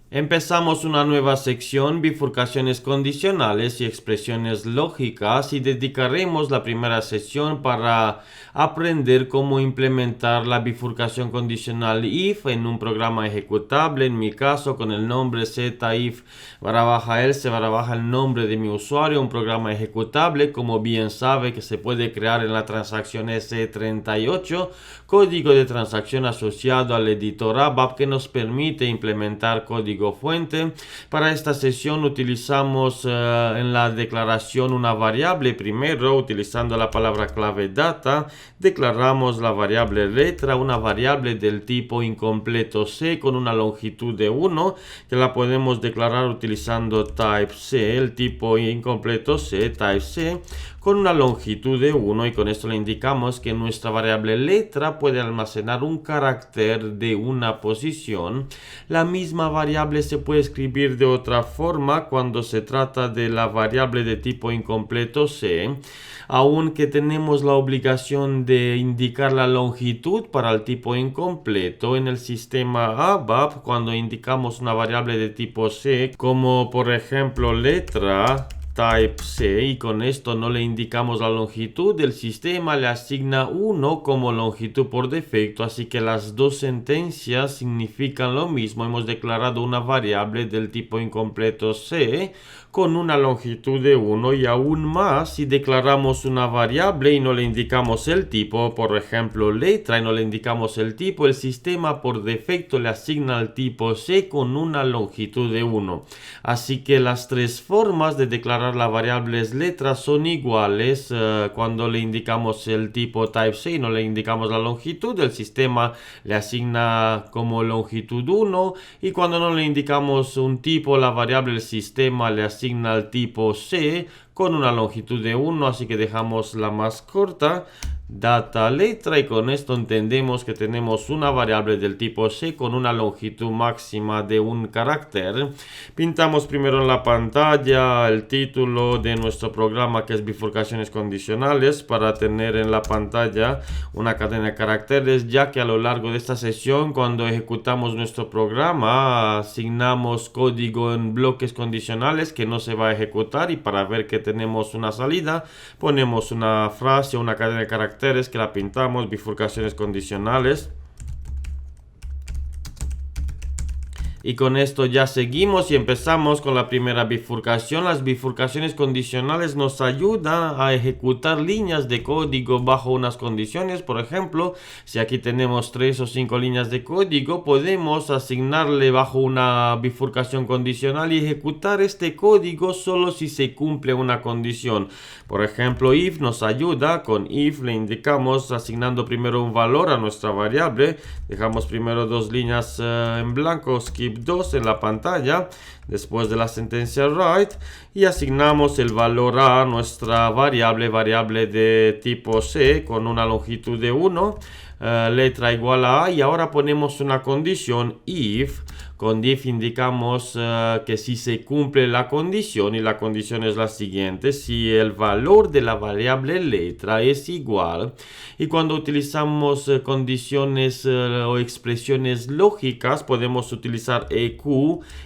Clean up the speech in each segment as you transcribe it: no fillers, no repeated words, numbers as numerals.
Empezamos una nueva sección, bifurcaciones condicionales y expresiones lógicas, y dedicaremos la primera sesión para aprender cómo implementar la bifurcación condicional if en un programa ejecutable, en mi caso con el nombre ZIF else el nombre de mi usuario, un programa ejecutable, como bien sabe, que se puede crear en la transacción S38, código de transacción asociado al editor ABAP que nos permite implementar código fuente. Para esta sesión utilizamos en la declaración una variable. Primero, utilizando la palabra clave data, declaramos la variable letra, una variable del tipo incompleto C con una longitud de 1, que la podemos declarar utilizando type C, el tipo incompleto C, type C, con una longitud de 1, y con esto le indicamos que nuestra variable letra puede almacenar un carácter de una posición. La misma variable se puede escribir de otra forma cuando se trata de la variable de tipo incompleto C, aunque tenemos la obligación de indicar la longitud para el tipo incompleto en el sistema ABAP cuando indicamos una variable de tipo C, como por ejemplo letra type C, y con esto no le indicamos la longitud, el sistema le asigna 1 como longitud por defecto, así que las dos sentencias significan lo mismo. Hemos declarado una variable del tipo incompleto C con una longitud de 1, y aún más si declaramos una variable y no le indicamos el tipo, por ejemplo letra, y no le indicamos el tipo, el sistema por defecto le asigna el tipo C con una longitud de 1. Así que las tres formas de declarar la variable letra son iguales. Cuando le indicamos el tipo type C y no le indicamos la longitud, el sistema le asigna como longitud 1, y cuando no le indicamos un tipo, la variable, el sistema le asigna el tipo C con una longitud de 1, así que dejamos la más corta, data letra, y con esto entendemos que tenemos una variable del tipo C con una longitud máxima de un carácter. Pintamos primero en la pantalla el título de nuestro programa, que es bifurcaciones condicionales, para tener en la pantalla una cadena de caracteres, ya que a lo largo de esta sesión, cuando ejecutamos nuestro programa, asignamos código en bloques condicionales que no se va a ejecutar, y para ver que tenemos una salida ponemos una frase o una cadena de caracteres que la pintamos, bifurcaciones condicionales. Y con esto ya seguimos y empezamos con la primera bifurcación. Las bifurcaciones condicionales nos ayudan a ejecutar líneas de código bajo unas condiciones. Por ejemplo, si aquí tenemos 3 o 5 líneas de código, podemos asignarle bajo una bifurcación condicional y ejecutar este código solo si se cumple una condición. Por ejemplo, if nos ayuda. Con if le indicamos asignando primero un valor a nuestra variable. Dejamos primero dos líneas en blanco, skip 2 en la pantalla, después de la sentencia write, y asignamos el valor a nuestra variable de tipo C con una longitud de 1, letra igual a, y ahora ponemos una condición if. Con if indicamos que si se cumple la condición, y la condición es la siguiente: si el valor de la variable letra es igual. Y cuando utilizamos condiciones o expresiones lógicas, podemos utilizar eq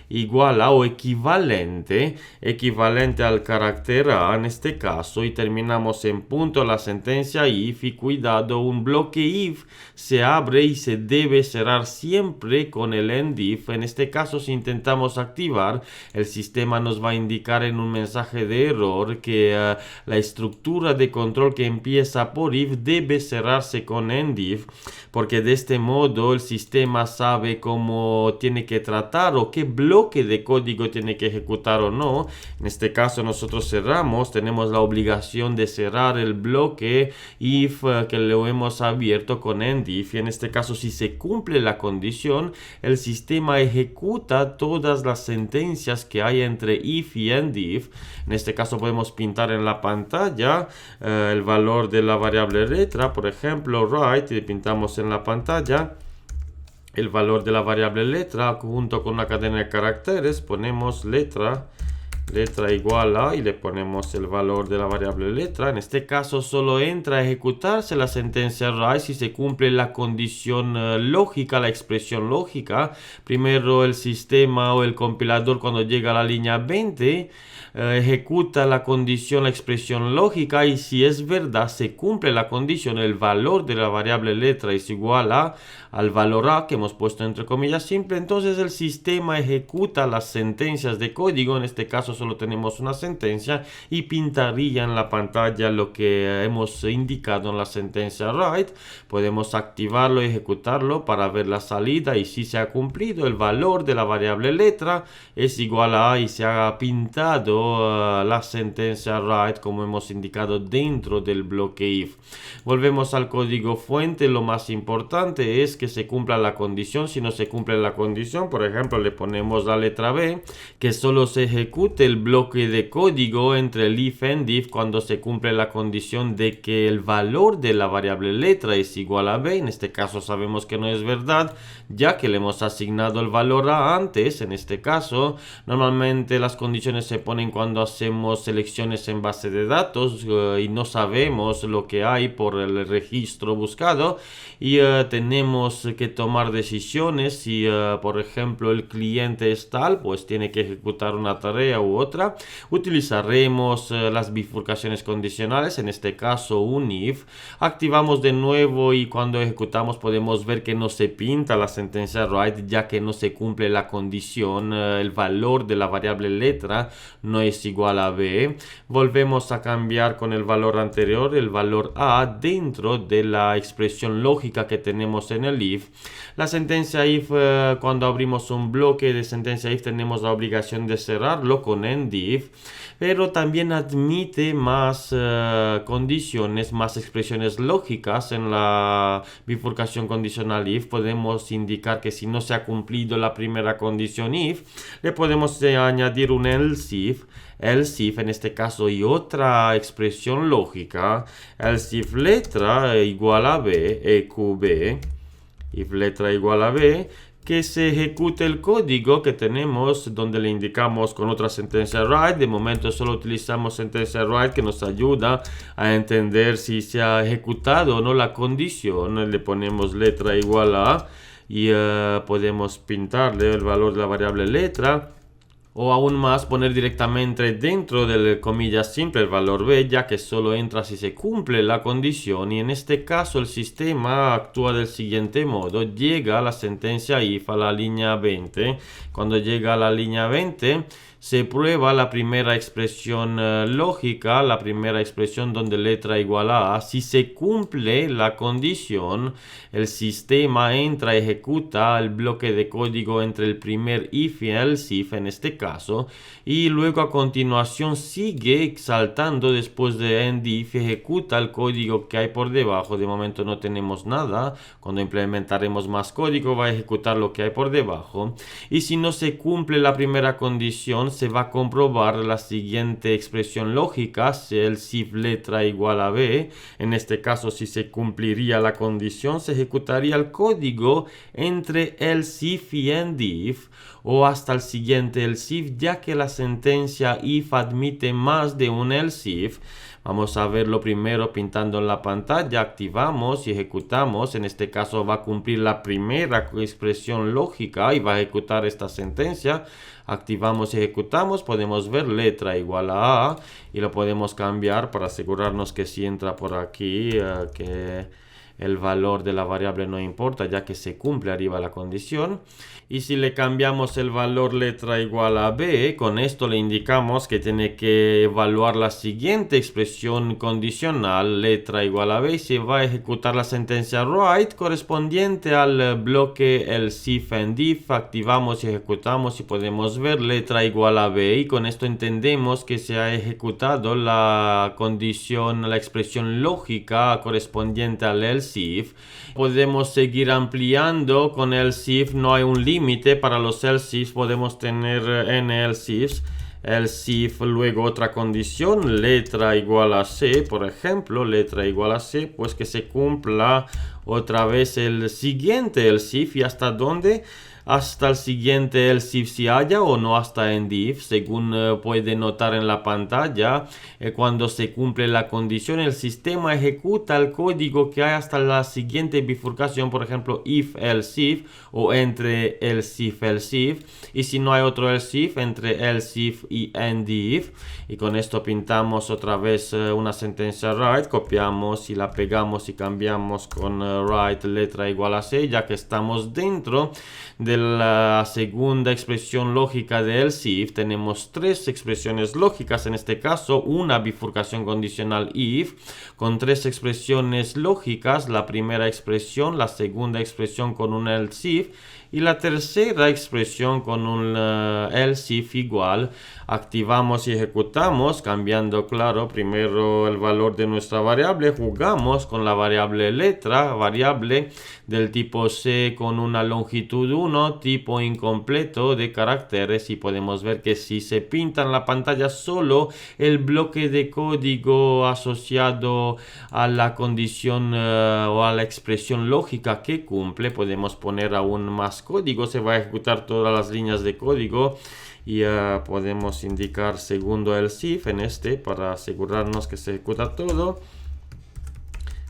igual a o equivalente al carácter a en este caso, y terminamos en punto la sentencia if. Y cuidado, un bloque if se abre y se debe cerrar siempre con el end if. En este caso, si intentamos activar, el sistema nos va a indicar en un mensaje de error que la estructura de control que empieza por if debe cerrarse con end if, porque de este modo el sistema sabe cómo tiene que tratar o qué bloque de código tiene que ejecutar o no. En este caso nosotros cerramos, tenemos la obligación de cerrar el bloque if que lo hemos abierto con end if, y en este caso, si se cumple la condición, el sistema ejecuta todas las sentencias que hay entre if y end if. En este caso podemos pintar en la pantalla el valor de la variable letra, por ejemplo write, y pintamos en la pantalla el valor de la variable letra junto con una cadena de caracteres. Ponemos letra letra igual a, y le ponemos el valor de la variable letra. En este caso solo entra a ejecutarse la sentencia write si se cumple la condición lógica, la expresión lógica. Primero el sistema o el compilador, cuando llega a la línea 20, ejecuta la condición, la expresión lógica, y si es verdad, se cumple la condición, el valor de la variable letra es igual al valor a que hemos puesto entre comillas simple, entonces el sistema ejecuta las sentencias de código. En este caso solo tenemos una sentencia y pintaría en la pantalla lo que hemos indicado en la sentencia write. Podemos activarlo y ejecutarlo para ver la salida, y si se ha cumplido, el valor de la variable letra es igual a y se ha pintado la sentencia write como hemos indicado dentro del bloque if. Volvemos al código fuente. Lo más importante es que se cumpla la condición. Si no se cumple la condición, por ejemplo, le ponemos la letra B, que solo se ejecute el bloque de código entre el if and if cuando se cumple la condición de que el valor de la variable letra es igual a B. En este caso sabemos que no es verdad, ya que le hemos asignado el valor a antes. En este caso, normalmente las condiciones se ponen cuando hacemos selecciones en base de datos y no sabemos lo que hay por el registro buscado, y tenemos que tomar decisiones. Si por ejemplo el cliente es tal, pues tiene que ejecutar una tarea u otra. Utilizaremos las bifurcaciones condicionales, en este caso un if. Activamos de nuevo y cuando ejecutamos podemos ver que no se pinta la sentencia write, ya que no se cumple la condición, el valor de la variable letra no es igual a B. Volvemos a cambiar con el valor anterior, el valor a, dentro de la expresión lógica que tenemos en el if. La sentencia if, cuando abrimos un bloque de sentencia if, tenemos la obligación de cerrarlo con end if, pero también admite más condiciones, más expresiones lógicas. En la bifurcación condicional if podemos indicar que si no se ha cumplido la primera condición if, le podemos añadir un else if. Else if en este caso y otra expresión lógica, else if letra igual a b, eqb, if letra igual a b, que se ejecute el código que tenemos donde le indicamos con otra sentencia write. De momento solo utilizamos sentencia write, que nos ayuda a entender si se ha ejecutado o no la condición. Le ponemos letra igual a y podemos pintarle el valor de la variable letra, o aún más poner directamente dentro del comillas simple el valor b, ya que solo entra si se cumple la condición. Y en este caso el sistema actúa del siguiente modo: llega a la sentencia if a la línea 20. Cuando llega a la línea 20 se prueba la primera expresión lógica, la primera expresión donde letra igual a. Si se cumple la condición, el sistema entra, ejecuta el bloque de código entre el primer if y else if en este caso, y luego a continuación sigue saltando después de end if, ejecuta el código que hay por debajo. De momento no tenemos nada. Cuando implementaremos más código va a ejecutar lo que hay por debajo, y si no se cumple la primera condición, se va a comprobar la siguiente expresión lógica, si el if letra igual a b. En este caso, si se cumpliría la condición, se ejecutaría el código entre else if y end if, o hasta el siguiente else if, ya que la sentencia if admite más de un else if. Vamos a verlo primero pintando en la pantalla. Activamos y ejecutamos. En este caso va a cumplir la primera expresión lógica y va a ejecutar esta sentencia. Activamos y ejecutamos. Podemos ver letra igual a y lo podemos cambiar para asegurarnos que si entra por aquí, que el valor de la variable no importa, ya que se cumple arriba la condición. Y si le cambiamos el valor letra igual a b, con esto le indicamos que tiene que evaluar la siguiente expresión condicional, letra igual a b, y se va a ejecutar la sentencia write correspondiente al bloque else if and if. Activamos y ejecutamos y podemos ver letra igual a b, y con esto entendemos que se ha ejecutado la condición, la expresión lógica correspondiente al else if. Podemos seguir ampliando con else if, no hay un límite para los else if, podemos tener n else ifs. Else if, luego otra condición, letra igual a c, por ejemplo, letra igual a c, pues que se cumpla otra vez el siguiente else if. ¿Y hasta dónde? hasta el siguiente else if si haya o no hasta end if, según puede notar en la pantalla. Cuando se cumple la condición, el sistema ejecuta el código que hay hasta la siguiente bifurcación, por ejemplo if else if o entre else if, y si no hay otro else if, entre else if y end if. Y con esto pintamos otra vez una sentencia write, copiamos y la pegamos y cambiamos con write letra igual a 6, ya que estamos dentro de la segunda expresión lógica de else if. Tenemos tres expresiones lógicas en este caso, una bifurcación condicional if con tres expresiones lógicas, la primera expresión, la segunda expresión con un else if y la tercera expresión con un else if igual. Activamos y ejecutamos cambiando, claro, primero el valor de nuestra variable. Jugamos con la variable letra, variable del tipo C con una longitud 1, tipo incompleto de caracteres, y podemos ver que si se pinta en la pantalla solo el bloque de código asociado a la condición o a la expresión lógica que cumple, podemos poner aún más código, se va a ejecutar todas las líneas de código y podemos indicar segundo else if en este para asegurarnos que se ejecuta todo,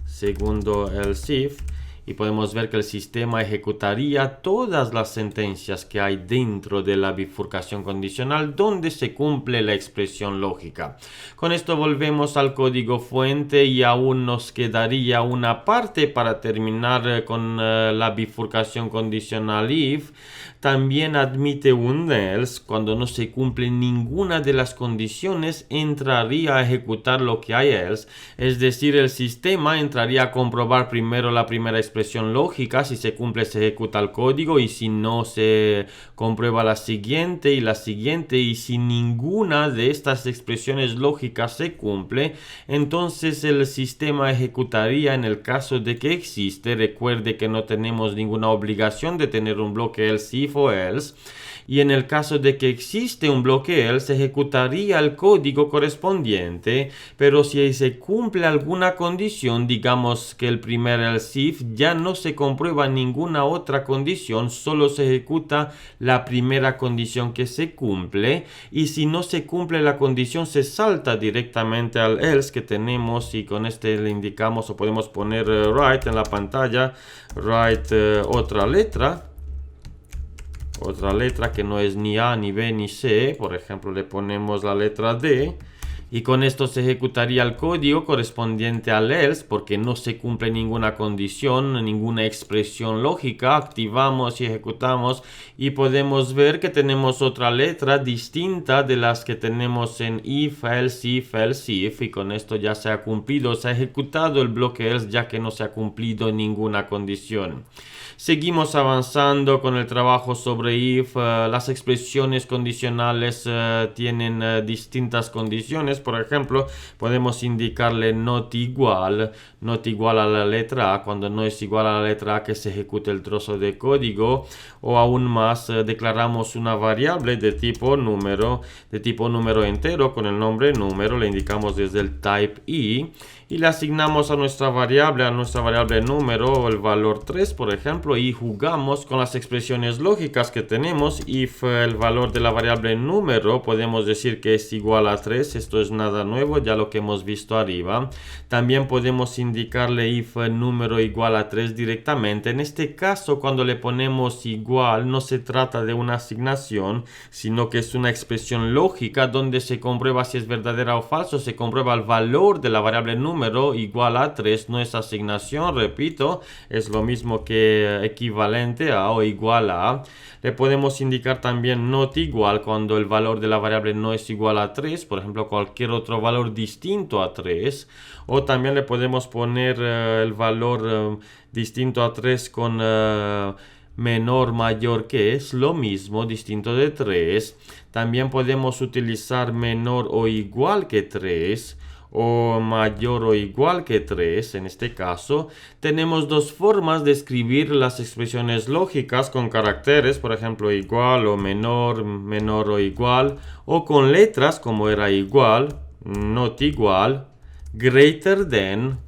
segundo else if, y podemos ver que el sistema ejecutaría todas las sentencias que hay dentro de la bifurcación condicional donde se cumple la expresión lógica. Con esto volvemos al código fuente y aún nos quedaría una parte para terminar con la bifurcación condicional if. También admite un else. Cuando no se cumple ninguna de las condiciones, entraría a ejecutar lo que hay else. Es decir, el sistema entraría a comprobar primero la primera expresión lógica. Si se cumple, se ejecuta el código, y si no, se comprueba la siguiente y la siguiente. Y si ninguna de estas expresiones lógicas se cumple, entonces el sistema ejecutaría en el caso de que existe. Recuerde que no tenemos ninguna obligación de tener un bloque else if o else, y en el caso de que existe un bloque else, se ejecutaría el código correspondiente. Pero si se cumple alguna condición, digamos que el primer else if, ya no se comprueba ninguna otra condición, solo se ejecuta la primera condición que se cumple, y si no se cumple la condición, se salta directamente al else que tenemos, y con este le indicamos o podemos poner write en la pantalla, write otra letra que no es ni A, ni B, ni C. Por ejemplo, le ponemos la letra D. Y con esto se ejecutaría el código correspondiente al else, porque no se cumple ninguna condición, ninguna expresión lógica. Activamos y ejecutamos y podemos ver que tenemos otra letra distinta de las que tenemos en if, else if. Y con esto ya se ha cumplido, se ha ejecutado el bloque else, ya que no se ha cumplido ninguna condición. Seguimos avanzando con el trabajo sobre if. Las expresiones condicionales tienen distintas condiciones. Por ejemplo, podemos indicarle not igual a la letra A. Cuando no es igual a la letra A, que se ejecute el trozo de código. O aún más, declaramos una variable de tipo número entero con el nombre número. Le indicamos desde el type i. Y le asignamos a nuestra variable número el valor 3, por ejemplo, y jugamos con las expresiones lógicas que tenemos. If el valor de la variable número podemos decir que es igual a 3, esto es nada nuevo, ya lo que hemos visto arriba. También podemos indicarle if número igual a 3 directamente. En este caso, cuando le ponemos igual, no se trata de una asignación, sino que es una expresión lógica donde se comprueba si es verdadera o falso. Se comprueba el valor de la variable número igual a 3, no es asignación, repito, es lo mismo que equivalente a o igual a. Le podemos indicar también not igual cuando el valor de la variable no es igual a 3, por ejemplo cualquier otro valor distinto a 3, o también le podemos poner el valor distinto a 3 con menor, mayor que, es lo mismo, distinto de 3. También podemos utilizar menor o igual que 3, o mayor o igual que 3. En este caso tenemos dos formas de escribir las expresiones lógicas: con caracteres, por ejemplo igual o menor, menor o igual, o con letras como era igual, not igual, greater than,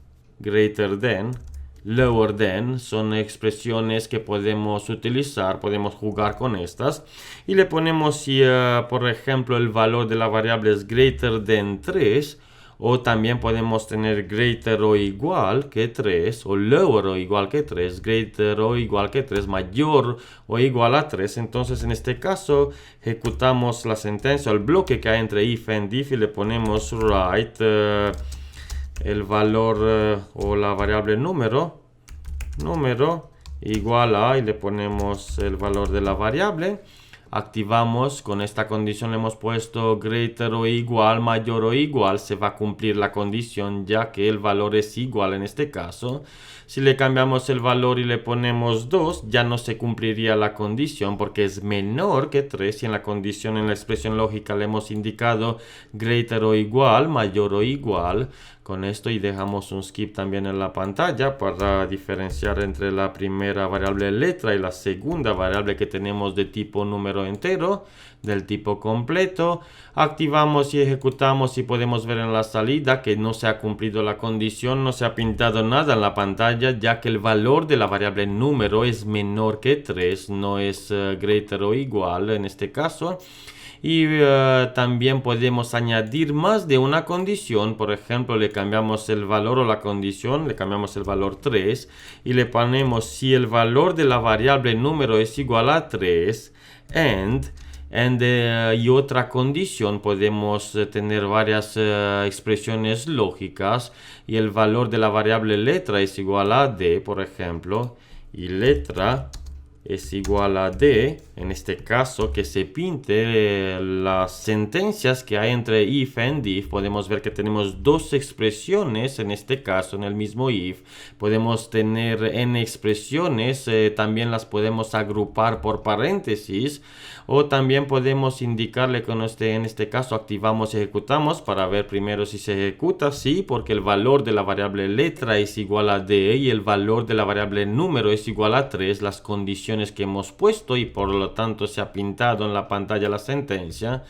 lower than, son expresiones que podemos utilizar, podemos jugar con estas. Y le ponemos si, por ejemplo, el valor de la variable es greater than 3, o también podemos tener greater o igual que 3, o lower o igual que 3, greater o igual que 3, mayor o igual a 3. Entonces en este caso ejecutamos la sentencia, el bloque que hay entre if and if, y le ponemos write el valor o la variable número igual a, y le ponemos el valor de la variable. Activamos, con esta condición le hemos puesto greater o igual, mayor o igual, se va a cumplir la condición ya que el valor es igual en este caso. Si le cambiamos el valor y le ponemos 2, ya no se cumpliría la condición porque es menor que 3, y en la condición, en la expresión lógica, le hemos indicado greater o igual, mayor o igual. Con esto, y dejamos un skip también en la pantalla para diferenciar entre la primera variable letra y la segunda variable que tenemos de tipo número entero, del tipo completo. Activamos y ejecutamos, y podemos ver en la salida que no se ha cumplido la condición, no se ha pintado nada en la pantalla, ya que el valor de la variable número es menor que 3, no es greater o igual en este caso. Y también podemos añadir más de una condición. Por ejemplo, le cambiamos el valor o la condición, le cambiamos el valor 3 y le ponemos si el valor de la variable número es igual a 3 y otra condición. Podemos tener varias expresiones lógicas, y el valor de la variable letra es igual a d, por ejemplo, y letra es igual a d, en este caso, que se pinte las sentencias que hay entre if and if. Podemos ver que tenemos dos expresiones en este caso en el mismo if. Podemos tener n expresiones, también las podemos agrupar por paréntesis, o también podemos indicarle con en este caso activamos y ejecutamos para ver primero si se ejecuta. Sí, porque el valor de la variable letra es igual a d y el valor de la variable número es igual a 3, las condiciones que hemos puesto, y por lo tanto se ha pintado en la pantalla la sentencia.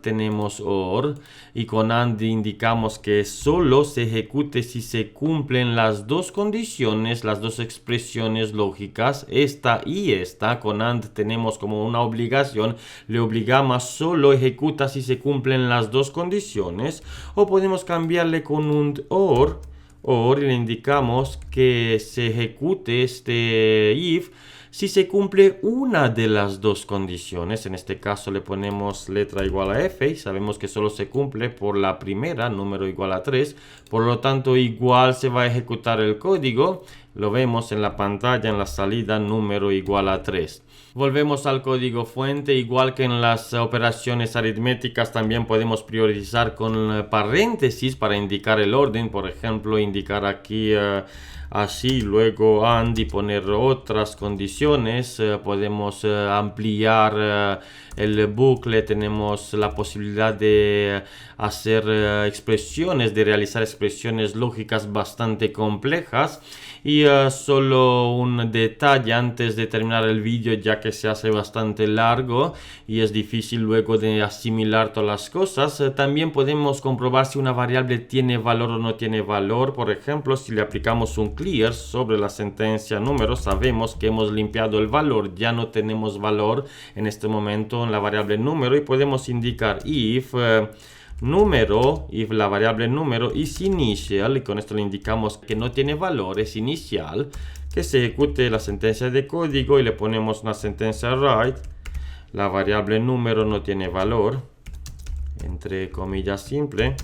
Tenemos OR, y con AND indicamos que solo se ejecute si se cumplen las dos condiciones, las dos expresiones lógicas, esta y esta. Con AND tenemos como una obligación, le obligamos solo ejecuta si se cumplen las dos condiciones, o podemos cambiarle con un OR, y le indicamos que se ejecute este if si se cumple una de las dos condiciones. En este caso le ponemos letra igual a f, y sabemos que solo se cumple por la primera, número igual a 3. Por lo tanto, igual se va a ejecutar el código. Lo vemos en la pantalla, en la salida, número igual a 3. Volvemos al código fuente. Igual que en las operaciones aritméticas, también podemos priorizar con paréntesis para indicar el orden. Por ejemplo, indicar aquí así, luego AND, y poner otras condiciones. Podemos ampliar el bucle. Tenemos la posibilidad de hacer expresiones, de realizar expresiones lógicas bastante complejas. Y solo un detalle antes de terminar el vídeo, ya que se hace bastante largo y es difícil luego de asimilar todas las cosas. También podemos comprobar si una variable tiene valor o no tiene valor. Por ejemplo, si le aplicamos un clear sobre la sentencia número, sabemos que hemos limpiado el valor, ya no tenemos valor en este momento en la variable número, y podemos indicar if número, if la variable número is initial, y con esto le indicamos que no tiene valor, es inicial, que se ejecute la sentencia de código, y le ponemos una sentencia write, la variable número no tiene valor, entre comillas simple,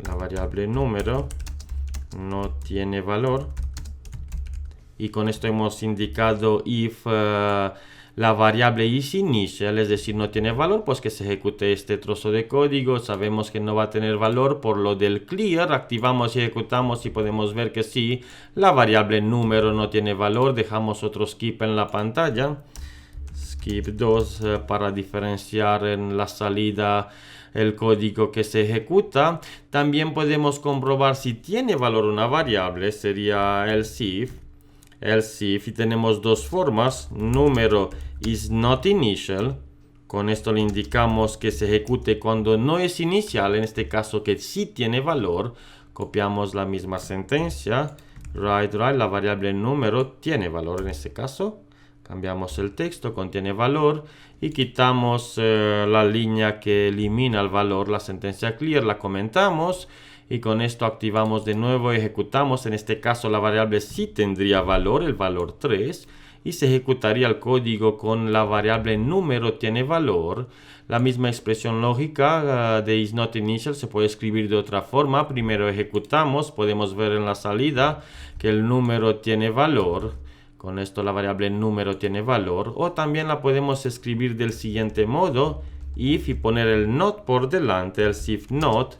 la variable número no tiene valor, y con esto hemos indicado if la variable is initial, es decir, no tiene valor, pues que se ejecute este trozo de código. Sabemos que no va a tener valor por lo del clear. Activamos y ejecutamos, y podemos ver que sí, la variable número no tiene valor. Dejamos otro skip en la pantalla, skip 2, para diferenciar en la salida el código que se ejecuta. También podemos comprobar si tiene valor una variable, sería else if, y tenemos dos formas. Número is not initial, con esto le indicamos que se ejecute cuando no es inicial, en este caso que sí tiene valor. Copiamos la misma sentencia, right, la variable número tiene valor en este caso. Cambiamos el texto, contiene valor y quitamos la línea que elimina el valor, la sentencia clear, la comentamos y con esto activamos de nuevo, ejecutamos. En este caso la variable sí tendría valor, el valor 3, y se ejecutaría el código con la variable número tiene valor. La misma expresión lógica de isNotInitial se puede escribir de otra forma. Primero ejecutamos, podemos ver en la salida que el número tiene valor. Con esto la variable número tiene valor. O también la podemos escribir del siguiente modo. If y poner el not por delante, el if not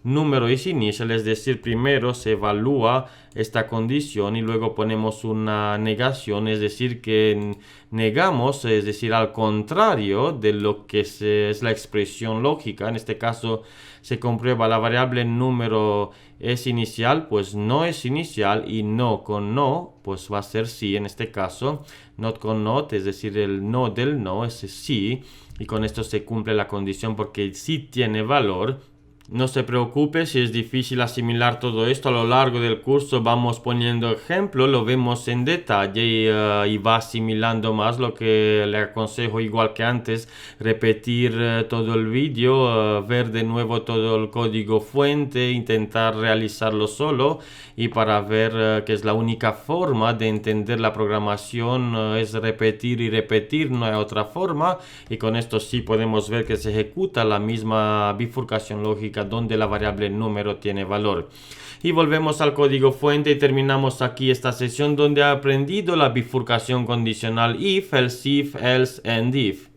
número is initial, es decir, primero se evalúa esta condición y luego ponemos una negación, es decir, que negamos, es decir, al contrario de lo que es la expresión lógica. En este caso se comprueba la variable número es inicial, pues no es inicial, y no con no, pues va a ser sí en este caso. Not con not, es decir, el no del no es sí, y con esto se cumple la condición porque sí tiene valor. No se preocupe si es difícil asimilar todo esto. A lo largo del curso vamos poniendo ejemplos, lo vemos en detalle y va asimilando más. Lo que le aconsejo, igual que antes, repetir todo el vídeo, ver de nuevo todo el código fuente, intentar realizarlo solo, y para ver que es la única forma de entender la programación, es repetir y repetir, no hay otra forma. Y con esto sí podemos ver que se ejecuta la misma bifurcación lógica donde la variable número tiene valor. Y volvemos al código fuente y terminamos aquí esta sesión donde he aprendido la bifurcación condicional if, else if, and if.